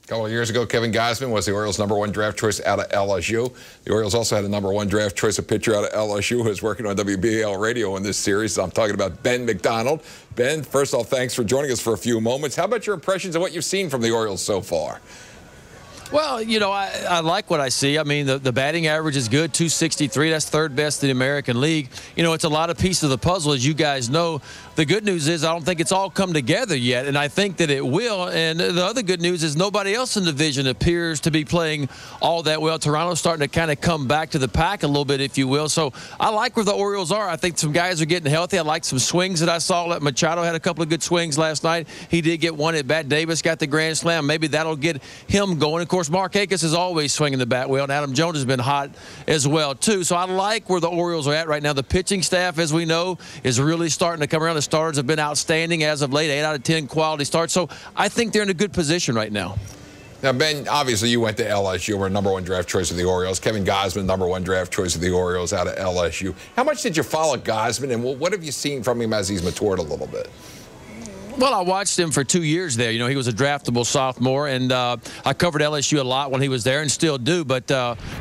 couple of years ago, Kevin Gausman was the Orioles' #1 draft choice out of LSU. The Orioles also had a #1 draft choice, a pitcher out of LSU who is working on WBAL radio in this series. I'm talking about Ben McDonald. Ben, first of all, thanks for joining us for a few moments. How about your impressions of what you've seen from the Orioles so far? Well, you know, I like what I see. I mean, the batting average is good, 263. That's third best in the American League. You know, it's a lot of pieces of the puzzle, as you guys know. The good news is I don't think it's all come together yet, and I think that it will. And the other good news is nobody else in the division appears to be playing all that well. Toronto's starting to kind of come back to the pack a little bit, if you will. So I like where the Orioles are. I think some guys are getting healthy. I like some swings that I saw. Machado had a couple of good swings last night. He did get one at bat. Davis got the grand slam. Maybe that'll get him going. Of course, Mark Akis is always swinging the bat well, and Adam Jones has been hot as well, too. So I like where the Orioles are at right now. The pitching staff, as we know, is really starting to come around. The starters have been outstanding as of late, 8 out of 10 quality starts. So I think they're in a good position right now. Now, Ben, obviously you went to LSU. You were #1 draft choice of the Orioles. Kevin Gausman, #1 draft choice of the Orioles out of LSU. How much did you follow Gausman, and what have you seen from him as he's matured a little bit? Well, I watched him for 2 years there. You know, he was a draftable sophomore, and I covered LSU a lot when he was there and still do, but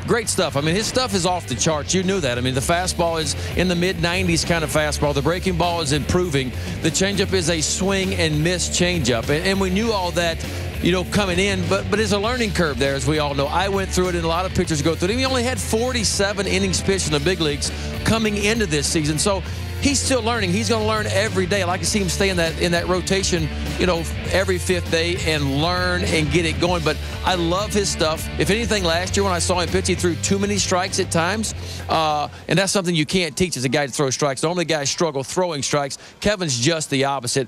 great stuff. I mean, his stuff is off the charts. You knew that. I mean, the fastball is in the mid-90s kind of fastball. The breaking ball is improving. The changeup is a swing and miss changeup, and we knew all that, you know, coming in, but it's a learning curve there, as we all know. I went through it, and a lot of pitchers go through it. He only had 47 innings pitched in the big leagues coming into this season, so he's still learning. He's going to learn every day. I like to see him stay in that rotation, you know, every 5th day and learn and get it going. But I love his stuff. If anything, last year when I saw him pitch, he threw too many strikes at times, and that's something you can't teach as a guy to throw strikes. Normally guys struggle throwing strikes. Kevin's just the opposite.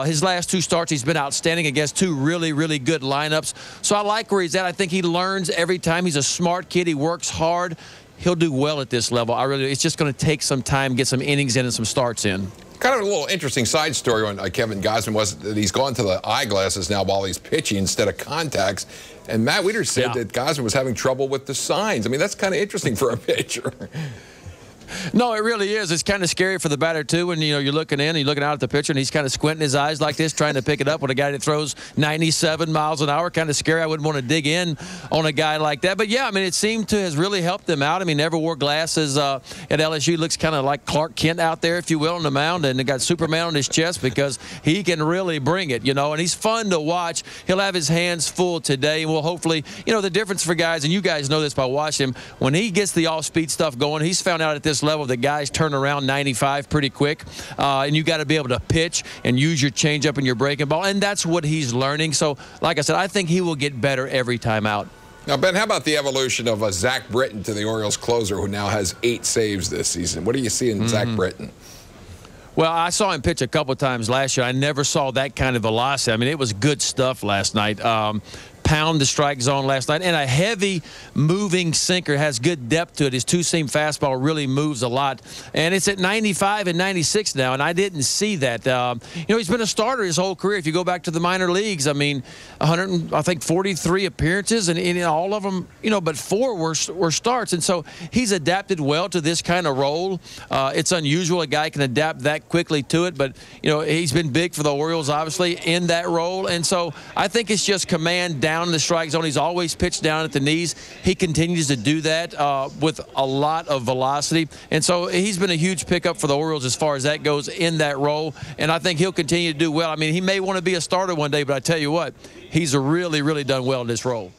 His last 2 starts, he's been outstanding against 2 really, really good lineups. So I like where he's at. I think he learns every time. He's a smart kid. He works hard. He'll do well at this level. It's just going to take some time, get some innings in and some starts in. Kind of a little interesting side story on Kevin Gausman was that he's gone to the eyeglasses now while he's pitching instead of contacts. And Matt Wieters said that Gausman was having trouble with the signs. I mean, that's kind of interesting for a pitcher. No, it really is. It's kind of scary for the batter, too, when, you know, you're looking in and you're looking out at the pitcher, and he's kind of squinting his eyes like this, trying to pick it up with a guy that throws 97 miles an hour. Kind of scary. I wouldn't want to dig in on a guy like that. But, yeah, I mean, it seemed to has really helped him out. I mean, never wore glasses at LSU. Looks kind of like Clark Kent out there, if you will, on the mound, and they got Superman on his chest because he can really bring it, you know, and he's fun to watch. He'll have his hands full today, and we'll hopefully, you know, the difference for guys, and you guys know this by watching him, when he gets the off-speed stuff going, he's found out at this level that guys turn around 95 pretty quick, and you got to be able to pitch and use your changeup and your breaking ball, and that's what he's learning. So, like I said, I think he will get better every time out. Now, Ben, how about the evolution of Zach Britton to the Orioles closer, who now has 8 saves this season? What do you see in Zach Britton? Well, I saw him pitch a couple of times last year. I never saw that kind of velocity. I mean, it was good stuff last night. Pound the strike zone last night, and a heavy moving sinker, has good depth to it. His 2-seam fastball really moves a lot, and it's at 95 and 96 now, and I didn't see that. You know, he's been a starter his whole career. If you go back to the minor leagues, I mean, 43 appearances, and all of them, you know, but 4 were starts, and so he's adapted well to this kind of role. It's unusual a guy can adapt that quickly to it, but, you know, he's been big for the Orioles, obviously, in that role, and so I think it's just command down in the strike zone. He's always pitched down at the knees. He continues to do that with a lot of velocity. And so he's been a huge pickup for the Orioles as far as that goes in that role. And I think he'll continue to do well. I mean, he may want to be a starter one day, but I tell you what, he's really, really done well in this role.